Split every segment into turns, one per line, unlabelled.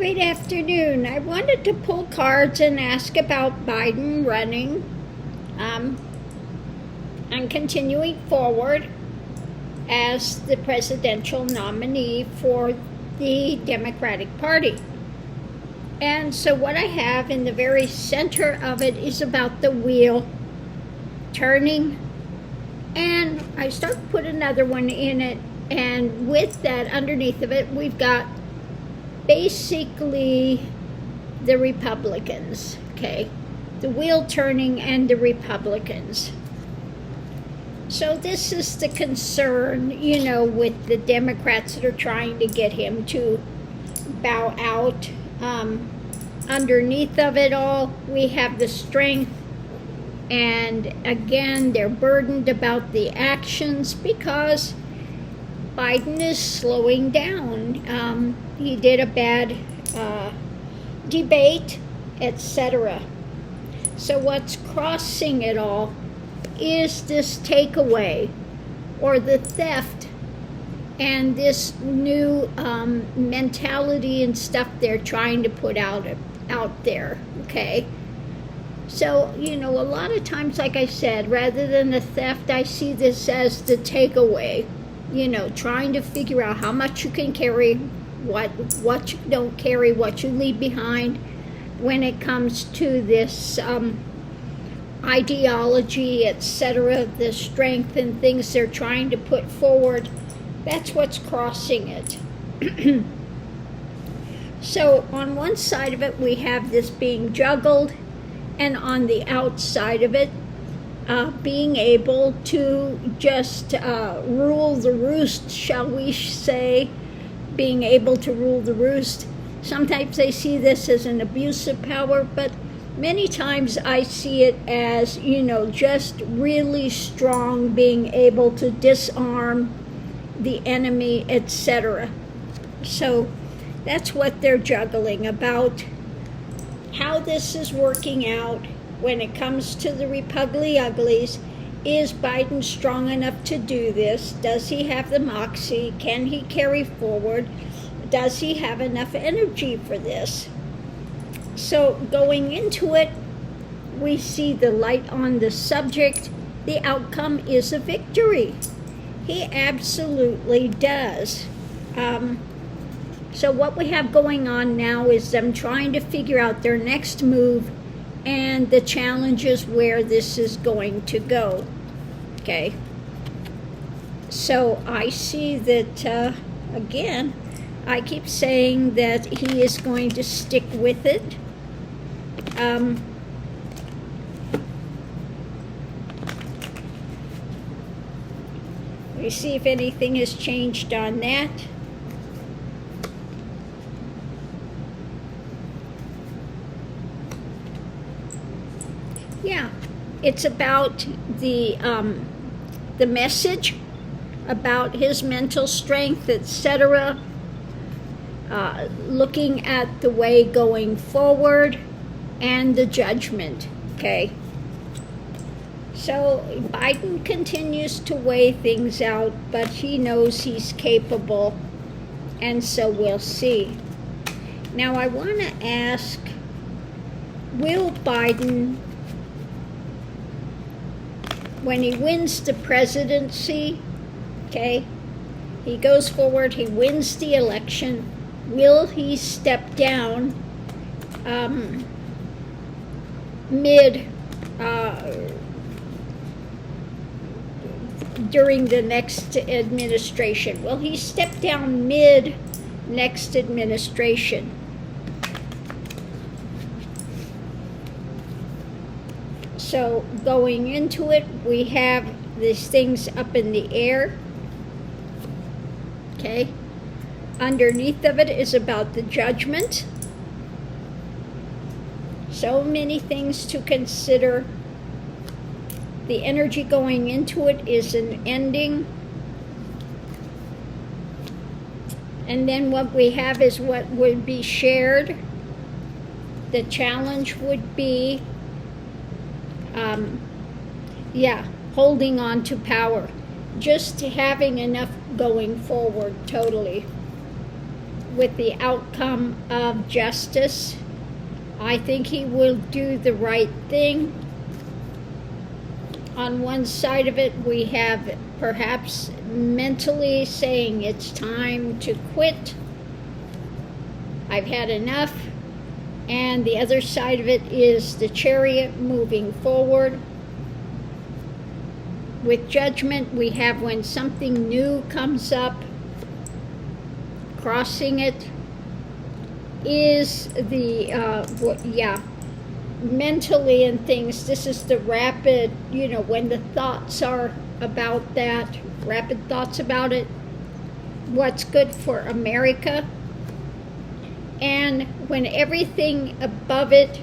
Great afternoon. I wanted to pull cards and ask about Biden running and continuing forward as the presidential nominee for the Democratic Party. And so what I have in the very center of it is about the wheel turning, and I start to put another one in it, and with that underneath of it we've got basically the Republicans, okay? The wheel turning and the Republicans. So this is the concern, with the Democrats that are trying to get him to bow out. Underneath of it all, we have the strength. And again, they're burdened about the actions because Biden is slowing down. He did a bad debate, etc. So what's crossing it all is this takeaway or the theft and this new mentality and stuff they're trying to put out there, okay? So, a lot of times, like I said, rather than the theft, I see this as the takeaway. Trying to figure out how much you can carry, what you don't carry, what you leave behind when it comes to this ideology, etc., the strength and things they're trying to put forward. That's what's crossing it. So on one side of it, we have this being juggled, and on the outside of it, being able to just rule the roost, shall we say, being able to rule the roost. Sometimes they see this as an abuse of power, but many times I see it as, just really strong, being able to disarm the enemy, etc. So that's what they're juggling about. How this is working out when it comes to the Republican uglies. Is Biden strong enough to do this? Does he have the moxie? Can he carry forward? Does he have enough energy for this? So going into it, we see the light on the subject. The outcome is a victory. He absolutely does. So what we have going on now is them trying to figure out their next move and the challenges where this is going to go. Okay. So I see that, again, I keep saying that he is going to stick with it. We see if anything has changed on that. Yeah, it's about the message, about his mental strength, etc. Looking at the way going forward and the judgment, okay? So Biden continues to weigh things out, but he knows he's capable, and so we'll see. Now I want to ask, will Biden, when he wins the presidency, okay, he goes forward, he wins the election, will he step down during the next administration? Will he step down mid next administration? So going into it, we have these things up in the air. Okay. Underneath of it is about the judgment. So many things to consider. The energy going into it is an ending. And then what we have is what would be shared. The challenge would be holding on to power, just having enough going forward totally. with the outcome of justice. I think he will do the right thing. On one side of it, we have perhaps mentally saying it's time to quit. I've had enough. And the other side of it is the Chariot moving forward. With Judgment, we have when something new comes up, crossing it is the, mentally and things. This is the rapid, when the thoughts are about that, rapid thoughts about it, what's good for America. And when everything above it,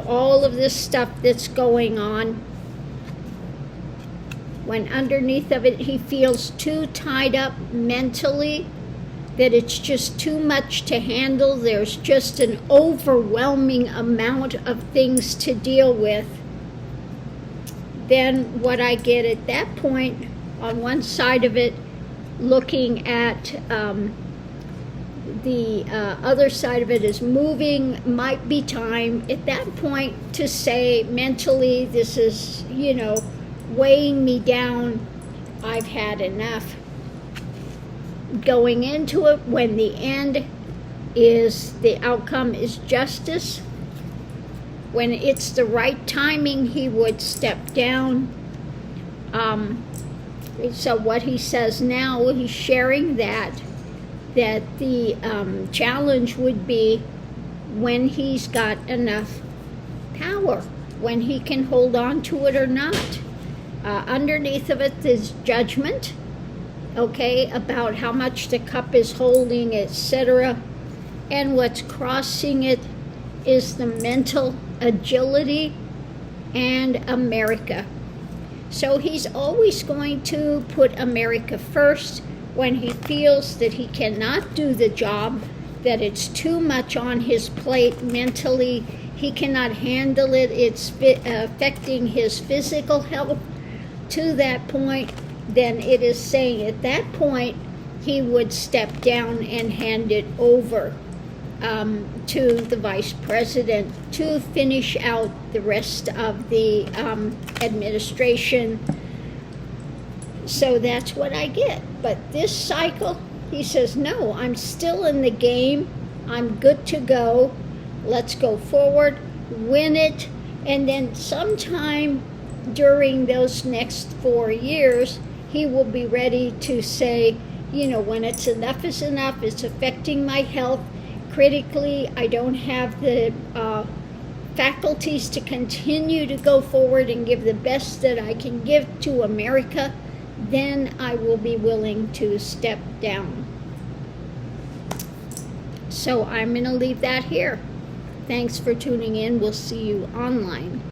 all of this stuff that's going on, when underneath of it he feels too tied up mentally, that it's just too much to handle, there's just an overwhelming amount of things to deal with, then what I get at that point, on one side of it, looking at the other side of it is moving, might be time at that point to say mentally, this is, weighing me down, I've had enough. Going into it, when the end is, the outcome is justice, when it's the right timing, he would step down. So what he says now, he's sharing that the challenge would be when he's got enough power, when he can hold on to it or not. Underneath of it is Judgment, okay, about how much the cup is holding, etc. And what's crossing it is the mental agility and America. So he's always going to put America first. When he feels that he cannot do the job, that it's too much on his plate mentally, he cannot handle it, it's affecting his physical health to that point, then it is saying at that point he would step down and hand it over to the vice president to finish out the rest of the administration. So that's what I get. But this cycle, he says, no, I'm still in the game. I'm good to go. Let's go forward, win it. And then sometime during those next 4 years, he will be ready to say, when it's enough is enough, it's affecting my health. Critically, I don't have the faculties to continue to go forward and give the best that I can give to America. Then I will be willing to step down. So I'm going to leave that here. Thanks for tuning in. We'll see you online.